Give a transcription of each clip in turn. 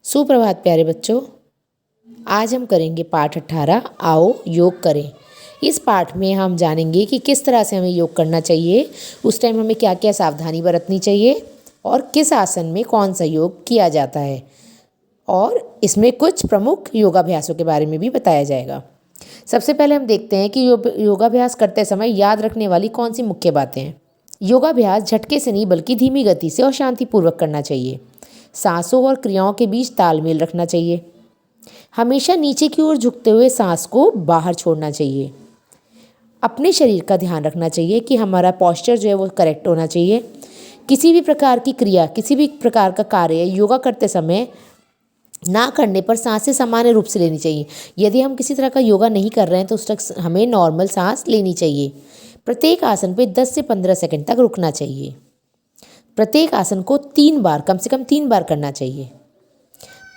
सुप्रभात प्यारे बच्चों। आज हम करेंगे पाठ 18 आओ योग करें। इस पाठ में हम जानेंगे कि किस तरह से हमें योग करना चाहिए, उस टाइम हमें क्या क्या सावधानी बरतनी चाहिए और किस आसन में कौन सा योग किया जाता है, और इसमें कुछ प्रमुख योगाभ्यासों के बारे में भी बताया जाएगा। सबसे पहले हम देखते हैं कि योगाभ्यास करते समय याद रखने वाली कौन सी मुख्य बातें हैं। योगाभ्यास झटके से नहीं बल्कि धीमी गति से और शांतिपूर्वक करना चाहिए। सांसों और क्रियाओं के बीच तालमेल रखना चाहिए। हमेशा नीचे की ओर झुकते हुए सांस को बाहर छोड़ना चाहिए। अपने शरीर का ध्यान रखना चाहिए कि हमारा पोस्चर जो है वो करेक्ट होना चाहिए। किसी भी प्रकार की क्रिया, किसी भी प्रकार का कार्य योगा करते समय ना करने पर सांसें सामान्य रूप से लेनी चाहिए। यदि हम किसी तरह का योगा नहीं कर रहे हैं तो उस तक हमें नॉर्मल सांस लेनी चाहिए। प्रत्येक आसन पे 10 से 15 सेकंड तक रुकना चाहिए। प्रत्येक आसन को 3 बार, कम से कम 3 बार करना चाहिए।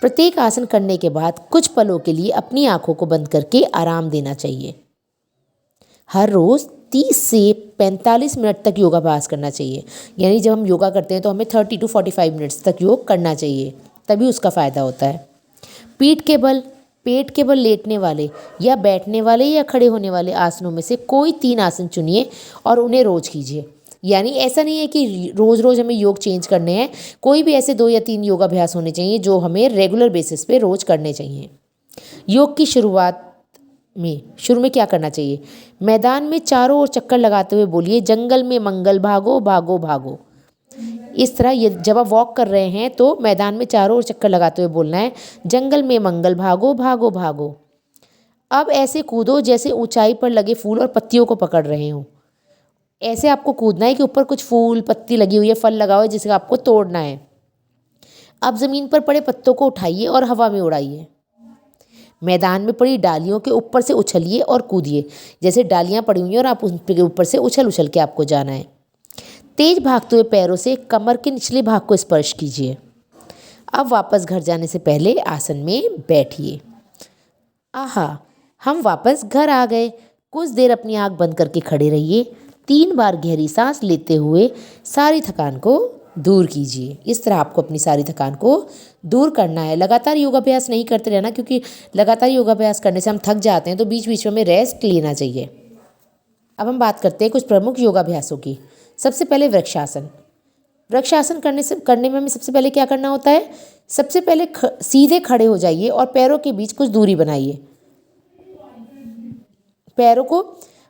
प्रत्येक आसन करने के बाद कुछ पलों के लिए अपनी आंखों को बंद करके आराम देना चाहिए। हर रोज़ 30 से 45 मिनट तक योगाभ्यास करना चाहिए। यानी जब हम योगा करते हैं तो हमें 30 to 45 मिनट्स तक योग करना चाहिए, तभी उसका फ़ायदा होता है। पीठ के बल, पेट के बल लेटने वाले या बैठने वाले या खड़े होने वाले आसनों में से कोई 3 आसन चुनिए और उन्हें रोज़ कीजिए। यानी ऐसा नहीं है कि रोज़ रोज़ हमें योग चेंज करने हैं, कोई भी ऐसे 2 या 3 योगाभ्यास होने चाहिए जो हमें रेगुलर बेसिस पे रोज़ करने चाहिए। योग की शुरू में क्या करना चाहिए? मैदान में चारों ओर चक्कर लगाते हुए बोलिए, जंगल में मंगल भागो भागो भागो। इस तरह ये जब आप वॉक कर रहे हैं तो मैदान में चारों ओर चक्कर लगाते हुए बोलना है, जंगल में मंगल भागो भागो भागो। अब ऐसे कूदो जैसे ऊंचाई पर लगे फूल और पत्तियों को पकड़ रहे हो। ऐसे आपको कूदना है कि ऊपर कुछ फूल पत्ती लगी हुई है, फल लगा हुआ है जिसे आपको तोड़ना है। अब ज़मीन पर पड़े पत्तों को उठाइए और हवा में उड़ाइए। मैदान में पड़ी डालियों के ऊपर से उछलिए और कूदिए। जैसे डालियाँ पड़ी हुई हैं और आप उनके ऊपर से उछल उछल के आपको जाना है। तेज भागते हुए पैरों से कमर के निचले भाग को स्पर्श कीजिए। अब वापस घर जाने से पहले आसन में बैठिए। आहा, हम वापस घर आ गए। कुछ देर अपनी आँख बंद करके खड़े रहिए। 3 बार गहरी सांस लेते हुए सारी थकान को दूर कीजिए। इस तरह आपको अपनी सारी थकान को दूर करना है। लगातार योगाभ्यास नहीं करते रहना, क्योंकि लगातार योगाभ्यास करने से हम थक जाते हैं, तो बीच बीच में हमें रेस्ट लेना चाहिए। अब हम बात करते हैं कुछ प्रमुख योगाभ्यासों की। सबसे पहले वृक्षासन। वृक्षासन करने में हमें सबसे पहले क्या करना होता है? सबसे पहले सीधे खड़े हो जाइए और पैरों के बीच कुछ दूरी बनाइए। पैरों को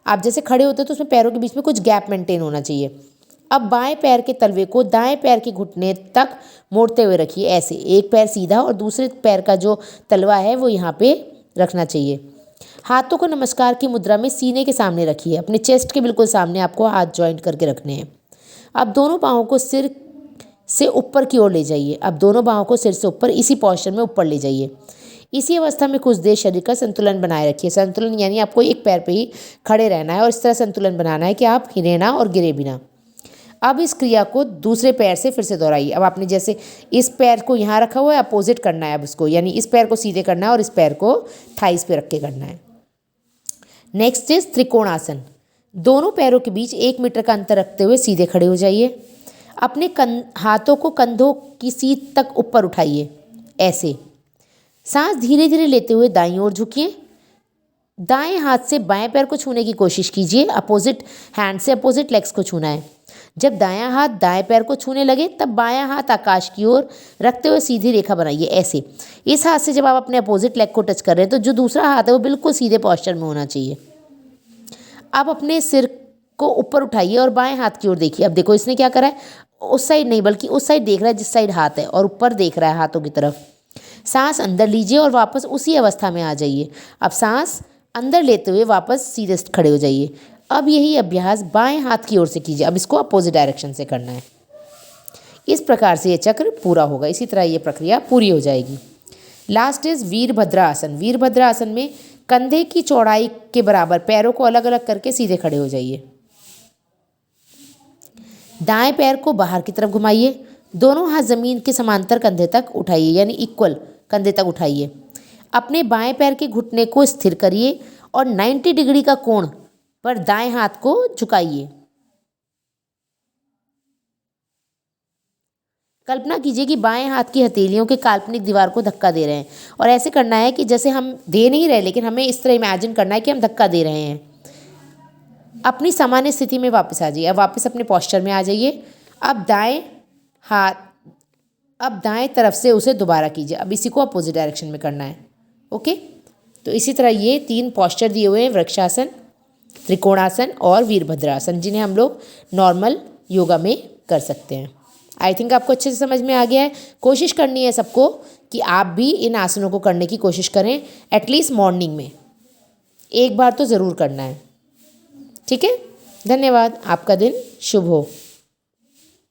आप जैसे खड़े होते हैं तो उसमें पैरों के बीच में कुछ गैप मेंटेन होना चाहिए। अब बाएं पैर के तलवे को दाएं पैर के घुटने तक मोड़ते हुए रखिए। ऐसे एक पैर सीधा और दूसरे पैर का जो तलवा है वो यहाँ पे रखना चाहिए। हाथों को नमस्कार की मुद्रा में सीने के सामने रखिए। अपने चेस्ट के बिल्कुल सामने आपको हाथ जॉइंट करके रखने हैं। अब दोनों पाँवों को सिर से ऊपर की ओर ले जाइए। अब दोनों पाँवों को सिर से ऊपर इसी पोस्चर में ऊपर ले जाइए। इसी अवस्था में कुछ देर शरीर का संतुलन बनाए रखिए। संतुलन यानी आपको एक पैर पे ही खड़े रहना है और इस तरह संतुलन बनाना है कि आप हिले ना और गिरे भी ना। अब इस क्रिया को दूसरे पैर से फिर से दोहराइए। अब आपने जैसे इस पैर को यहाँ रखा हुआ है, अपोजिट करना है अब इसको, यानी इस पैर को सीधे करना है और इस पैर को थाइस पे रख के करना है। Next is trikonasana. दोनों पैरों के बीच 1 मीटर का अंतर रखते हुए सीधे खड़े हो जाइए। अपने हाथों को कंधों की सीध तक ऊपर उठाइए। ऐसे सांस धीरे धीरे लेते हुए दाईं ओर झुकिए। दाएं हाथ से बाएं पैर को छूने की कोशिश कीजिए। अपोजिट हैंड से अपोजिट लेग्स को छूना है। जब दायां हाथ दाएं पैर को छूने लगे तब बायां हाथ आकाश की ओर रखते हुए सीधी रेखा बनाइए। ऐसे इस हाथ से जब आप अपने अपोजिट लेग को टच कर रहे हैं तो जो दूसरा हाथ है वो बिल्कुल सीधे पोस्चर में होना चाहिए। अब अपने सिर को ऊपर उठाइए और बाएं हाथ की ओर देखिए। अब देखो इसने क्या करा है, उस साइड नहीं बल्कि उस साइड देख रहा है जिस साइड हाथ है और ऊपर देख रहा है हाथों की तरफ। सांस अंदर लीजिए और वापस उसी अवस्था में आ जाइए। अब सांस अंदर लेते हुए वापस सीधे खड़े हो जाइए। अब यही अभ्यास बाएं हाथ की ओर से कीजिए। अब इसको अपोजिट डायरेक्शन से करना है। इस प्रकार से ये चक्र पूरा होगा। इसी तरह ये प्रक्रिया पूरी हो जाएगी। लास्ट इज वीरभद्रा आसन। वीरभद्रा आसन में कंधे की चौड़ाई के बराबर पैरों को अलग अलग करके सीधे खड़े हो जाइए। दाएं पैर को बाहर की तरफ घुमाइए। दोनों हाथ जमीन के समांतर कंधे तक उठाइए, यानी इक्वल कंधे तक उठाइए। अपने बाएं पैर के घुटने को स्थिर करिए और 90 डिग्री का कोण पर दाएं हाथ को झुकाइए। कल्पना कीजिए कि बाएं हाथ की हथेलियों के काल्पनिक दीवार को धक्का दे रहे हैं और ऐसे करना है कि जैसे हम दे नहीं रहे, लेकिन हमें इस तरह इमेजिन करना है कि हम धक्का दे रहे हैं। अपनी सामान्य स्थिति में वापस आ जाइए। अब वापस अपने पोस्चर में आ जाइए। अब हाथ अब दाएं तरफ से उसे दोबारा कीजिए। अब इसी को अपोजिट डायरेक्शन में करना है। ओके, तो इसी तरह ये 3 पोस्चर दिए हुए हैं, वृक्षासन, त्रिकोणासन और वीरभद्रासन, जिन्हें हम लोग नॉर्मल योगा में कर सकते हैं। आई थिंक आपको अच्छे से समझ में आ गया है। कोशिश करनी है सबको कि आप भी इन आसनों को करने की कोशिश करें, एटलीस्ट मॉर्निंग में एक बार तो ज़रूर करना है। ठीक है, धन्यवाद। आपका दिन शुभ हो।